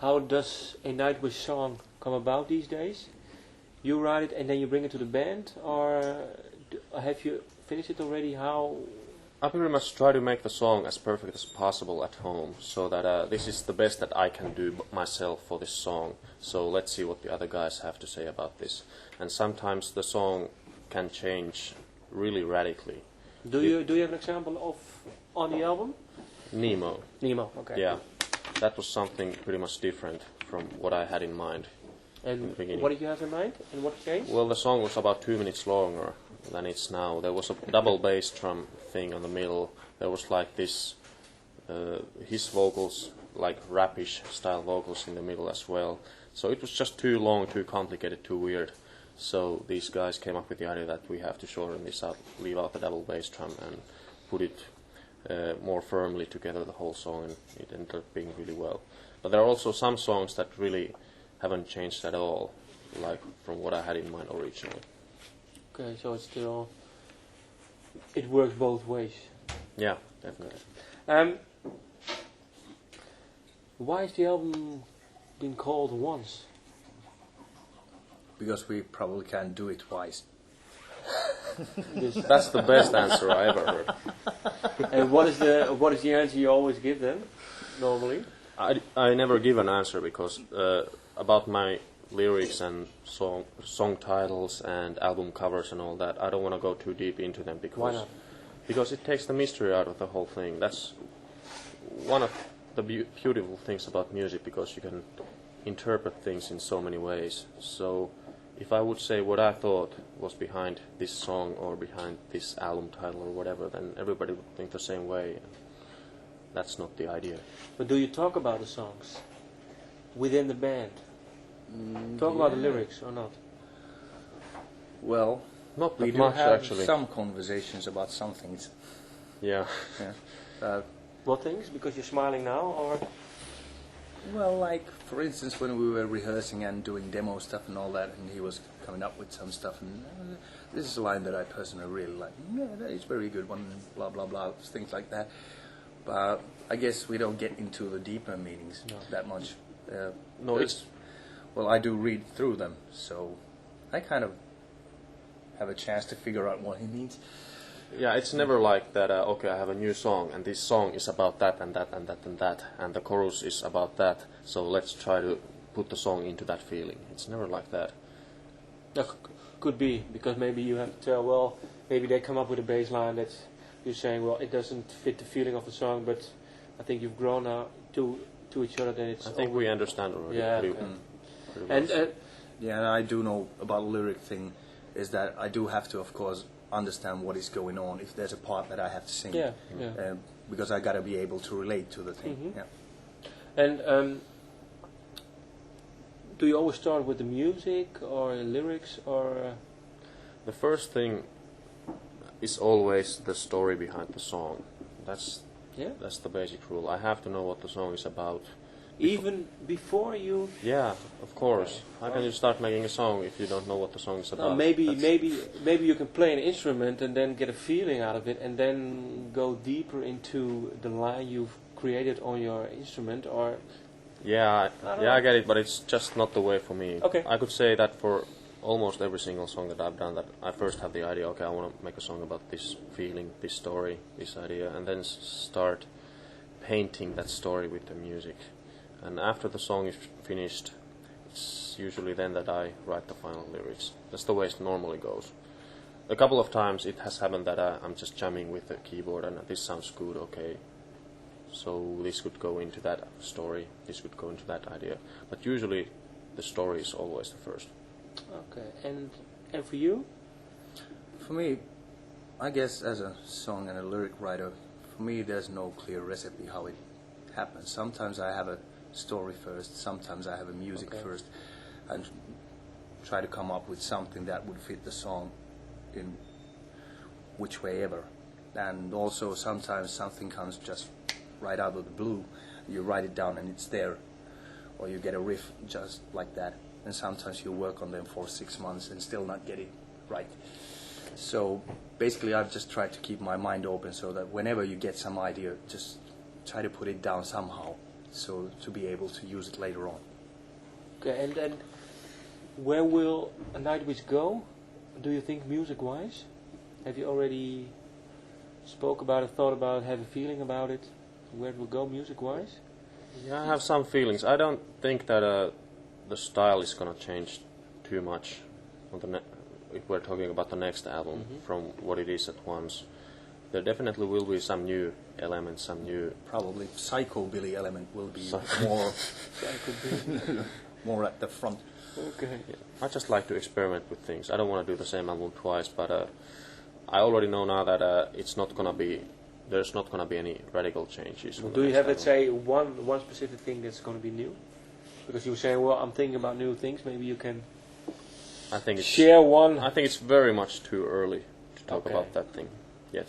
how does a Nightwish song come about these days? You write it and then you bring it to the band, or have you finished it already? How? I pretty much try to make the song as perfect as possible at home, so that this is the best that I can do myself for this song. So let's see what the other guys have to say about this. And sometimes the song can change really radically. Do you have an example of on the album? Nemo. Nemo, okay. Yeah, that was something pretty much different from what I had in mind. And what did you have in mind, and what changed? Well, the song was about 2 minutes longer than it's now. There was a double bass drum thing on the middle. There was like this, his vocals, like rapish style vocals in the middle as well. So it was just too long, too complicated, too weird. So these guys came up with the idea that we have to shorten this out, leave out the double bass drum and put it more firmly together, the whole song, and it ended up being really well. But there are also some songs that really haven't changed at all, like from what I had in mind originally. Okay, so it's still, it works both ways. Yeah, definitely. Why is the album been called Once? Because we probably can't do it twice. That's the best answer I ever heard. And what is the answer you always give them, normally? I never give an answer because about my lyrics and song titles and album covers and all that, I don't want to go too deep into them because why not? Because it takes the mystery out of the whole thing. That's one of the beautiful things about music, because you can interpret things in so many ways. So if I would say what I thought was behind this song or behind this album title or whatever, then everybody would think the same way. That's not the idea. But do you talk about the songs within the band? Talk about the lyrics or not? Well, not we that do much have actually. some conversations about some things. Yeah. Yeah. What things? Because you're smiling now, or? Well, like, for instance, when we were rehearsing and doing demo stuff and all that, and he was coming up with some stuff, and this is a line that I personally really like. Yeah, that is a very good one, blah, blah, blah, things like that. But I guess we don't get into the deeper meanings that much. No, it's... Well, I do read through them, so I kind of have a chance to figure out what he means. Yeah, it's never like that, okay, I have a new song, and this song is about that and that and that and that, and the chorus is about that, so let's try to put the song into that feeling. It's never like that. That could be, because maybe you have to tell, well, maybe they come up with a bass line that you're saying, well, it doesn't fit the feeling of the song, but I think you've grown to each other, then it's... I think we understand already. Yeah, pretty well. well. And yeah, I do know about the lyric thing, is that I do have to, of course, understand what is going on if there's a part that I have to sing. Yeah. Because I got to be able to relate to the thing. Mm-hmm. Yeah. And do you always start with the music or lyrics, or? The first thing is always the story behind the song. That's the basic rule. I have to know what the song is about. Even before you? Yeah, of course. How can you start making a song if you don't know what the song is about? No, maybe you can play an instrument and then get a feeling out of it, and then go deeper into the line you've created on your instrument, or... Yeah, I get it, but it's just not the way for me. Okay. I could say that for almost every single song that I've done, that I first have the idea, okay, I want to make a song about this feeling, this story, this idea, and then start painting that story with the music. And after the song is finished, it's usually then that I write the final lyrics. That's the way it normally goes. A couple of times it has happened that I'm just jamming with the keyboard and this sounds good, okay. So this could go into that story, this could go into that idea. But usually the story is always the first. Okay, and for you? For me, I guess as a song and a lyric writer, for me there's no clear recipe how it happens. Sometimes I have a story first, sometimes I have a music first, and try to come up with something that would fit the song in which way ever. And also sometimes something comes just right out of the blue, you write it down and it's there, or you get a riff just like that, and sometimes you work on them for 6 months and still not get it right. So basically I've just tried to keep my mind open so that whenever you get some idea, just try to put it down somehow, so to be able to use it later on. Okay, and where will A Nightwish go? Do you think music-wise? Have you already spoke about it, thought about it, have a feeling about it? Where it will go music-wise? Yeah, I have some feelings. I don't think that the style is gonna change too much on the if we're talking about the next album from what it is at once. There definitely will be some new elements, some new... Probably psychobilly element will be more more at the front. Okay. Yeah. I just like to experiment with things. I don't want to do the same album twice, but I already know now that it's not gonna be... There's not gonna be any radical changes. Do you have, let's say, one specific thing that's gonna be new? Because you were saying, well, I'm thinking about new things. Maybe you can I think it's, share one. I think it's very much too early to talk about that thing yet.